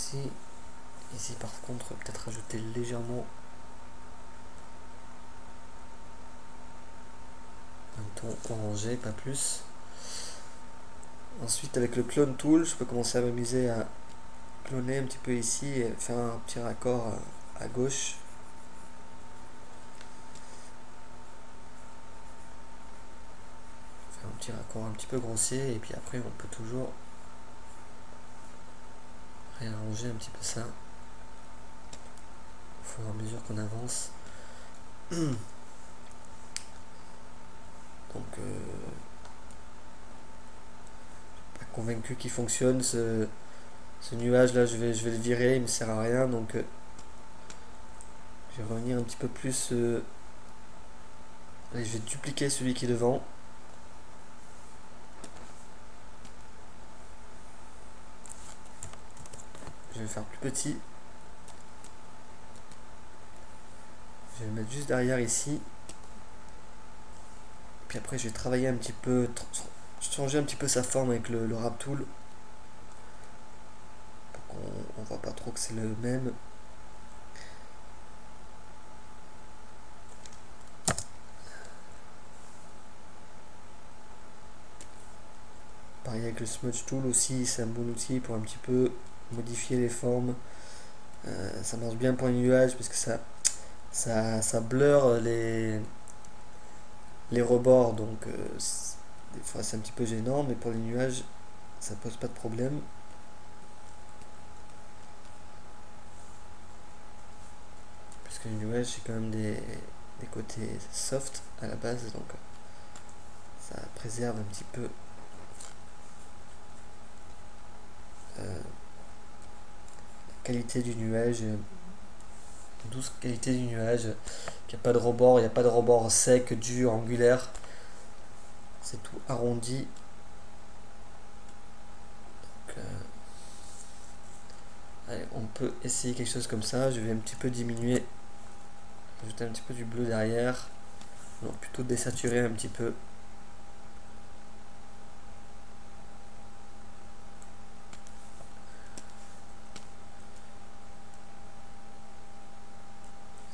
ici. Ici par contre peut-être rajouter légèrement un ton orangé, pas plus. Ensuite avec le clone tool, je peux commencer à m'amuser à cloner un petit peu ici et faire un petit raccord à gauche. Faire un petit raccord un petit peu grossier et puis après on peut toujours réarranger un petit peu ça au fur et à mesure qu'on avance. Donc pas convaincu qu'il fonctionne ce nuage là, je vais le virer, il me sert à rien, donc je vais revenir un petit peu plus. Allez, je vais dupliquer celui qui est devant. Je vais le faire plus petit. Je vais le mettre juste derrière ici. Puis après je vais travailler un petit peu, changer un petit peu sa forme avec le wrap tool. Pour qu'on voit pas trop que c'est le même. Pareil avec le smudge tool aussi, c'est un bon outil pour un petit peu modifier les formes. Ça marche bien pour les nuages parce que ça blur les rebords, donc des fois c'est un petit peu gênant, mais pour les nuages ça pose pas de problème. Puisque les nuages c'est quand même des côtés soft à la base, donc ça préserve un petit peu la qualité du nuage, douce qualité du nuage, qu'il n'y a pas de rebord, il n'y a pas de rebord sec, dur, angulaire, c'est tout arrondi. Donc, allez, on peut essayer quelque chose comme ça. Je vais un petit peu diminuer, ajouter un petit peu du bleu derrière, non, plutôt désaturer un petit peu.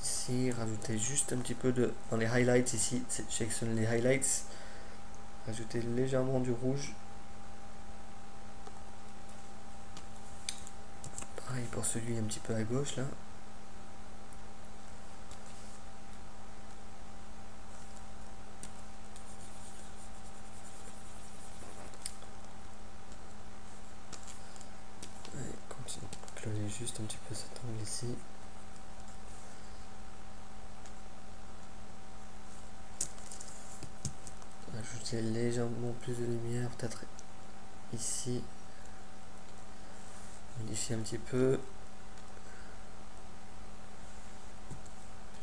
Ici, rajouter juste un petit peu dans les highlights ici, sélectionner les highlights, rajouter légèrement du rouge. Pareil pour celui un petit peu à gauche là. Allez, continue de cloner juste un petit peu cet angle ici. Ajouter légèrement plus de lumière, peut-être ici. Modifier un petit peu.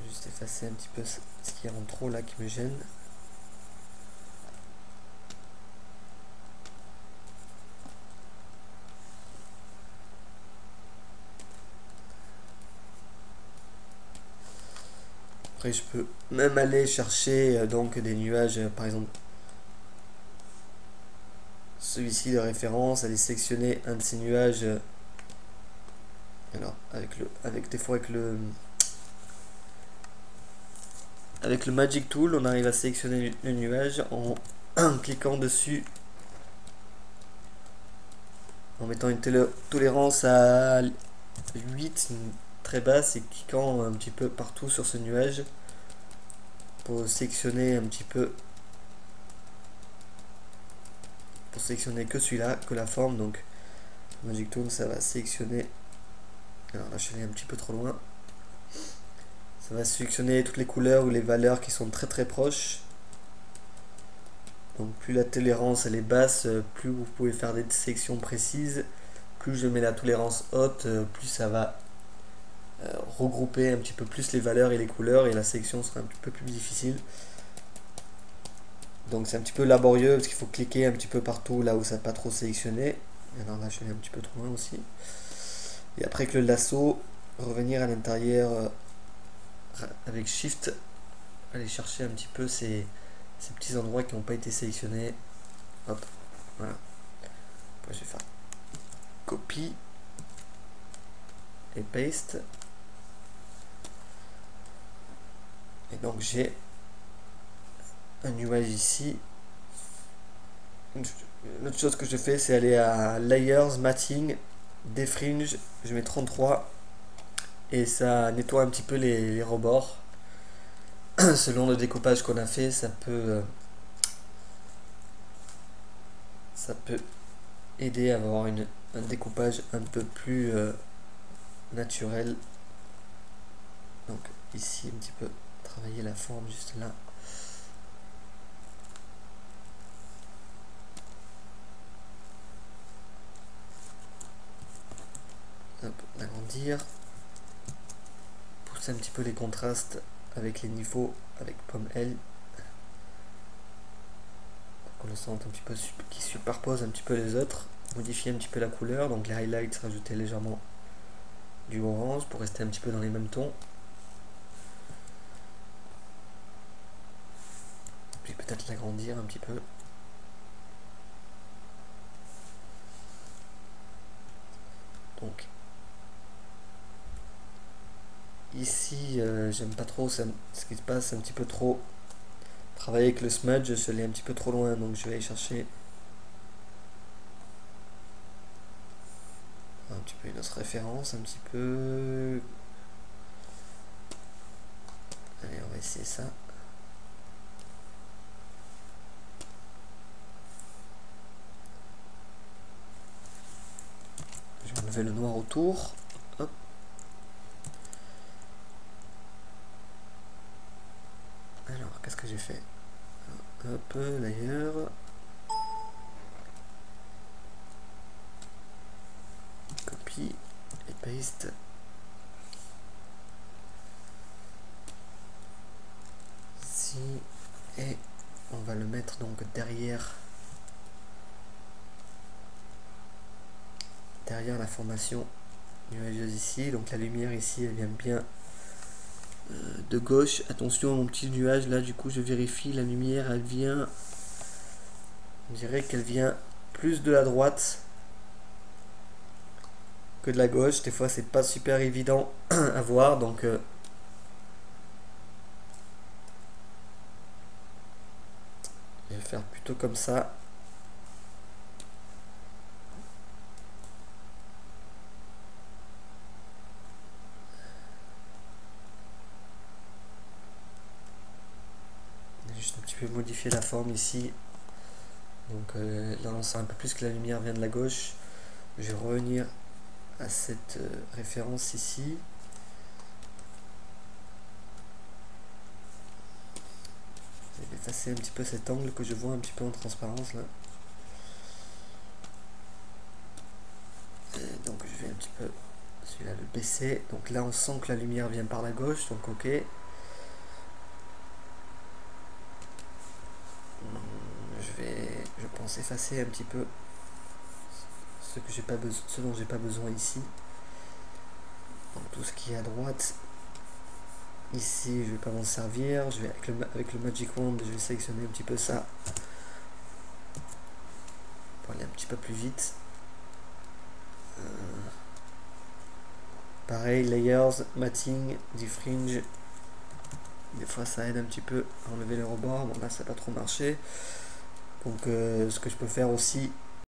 Juste effacer un petit peu ce qui rentre trop là, qui me gêne. Après je peux même aller chercher donc des nuages, par exemple celui-ci de référence, aller sélectionner un de ces nuages. Alors avec des fois avec le Magic Tool, on arrive à sélectionner le nuage en cliquant dessus, en mettant une tolérance à 8, très basse, et cliquant un petit peu partout sur ce nuage pour sélectionner un petit peu, pour sélectionner que celui-là, que la forme. Donc Magic Tool, ça va sélectionner. Alors là je suis allé un petit peu trop loin. Ça va sélectionner toutes les couleurs ou les valeurs qui sont très très proches. Donc plus la tolérance elle est basse, plus vous pouvez faire des sélections précises. Plus je mets la tolérance haute, plus ça va regrouper un petit peu plus les valeurs et les couleurs, et la sélection sera un petit peu plus difficile. Donc c'est un petit peu laborieux parce qu'il faut cliquer un petit peu partout là où ça n'a pas trop sélectionné. Alors là je suis allé un petit peu trop loin aussi. Et après avec le lasso, revenir à l'intérieur avec Shift, aller chercher un petit peu ces petits endroits qui n'ont pas été sélectionnés. Hop, voilà. Après je vais faire copie. et paste. Et donc j'ai un nuage ici. L'autre chose que je fais, c'est aller à Layers, Matting, Defringe, je mets 33 et ça nettoie un petit peu les rebords. Selon le découpage qu'on a fait, ça peut aider à avoir un découpage un peu plus naturel. Donc ici, un petit peu travailler la forme juste là. Hop, l'agrandir. Pousser un petit peu les contrastes avec les niveaux, avec pomme L. Pour qu'on le sente un petit peu, qui superpose un petit peu les autres. Modifier un petit peu la couleur, donc les highlights, rajouter légèrement du orange pour rester un petit peu dans les mêmes tons. Puis peut-être l'agrandir un petit peu. Donc ici j'aime pas trop ce qui se passe, un petit peu trop travailler avec le smudge, je l'ai un petit peu trop loin, donc je vais aller chercher un petit peu une autre référence, un petit peu. Allez, on va essayer ça. Je vais enlever le noir autour. Hop. Alors, qu'est-ce que j'ai fait? Hop, layer. Copie et paste. Ici. Et on va le mettre donc derrière la formation nuageuse ici. Donc la lumière ici, elle vient bien de gauche. Attention, mon petit nuage là, du coup je vérifie, la lumière elle vient, on dirait qu'elle vient plus de la droite que de la gauche. Des fois c'est pas super évident à voir, donc je vais faire plutôt comme ça. Juste un petit peu modifier la forme ici. Donc là on sent un peu plus que la lumière vient de la gauche. Je vais revenir à cette référence ici. Je vais effacer un petit peu cet angle que je vois un petit peu en transparence là. Et donc je vais un petit peu celui-là le baisser. Donc là on sent que la lumière vient par la gauche, donc ok. Je pense effacer un petit peu ce dont j'ai pas besoin ici. Donc tout ce qui est à droite, ici je vais pas m'en servir. Je vais avec le Magic Wand, je vais sélectionner un petit peu ça pour aller un petit peu plus vite. Pareil, layers, matting, defringe. Des fois ça aide un petit peu à enlever les rebords. Bon là ça n'a pas trop marché. Donc ce que je peux faire aussi,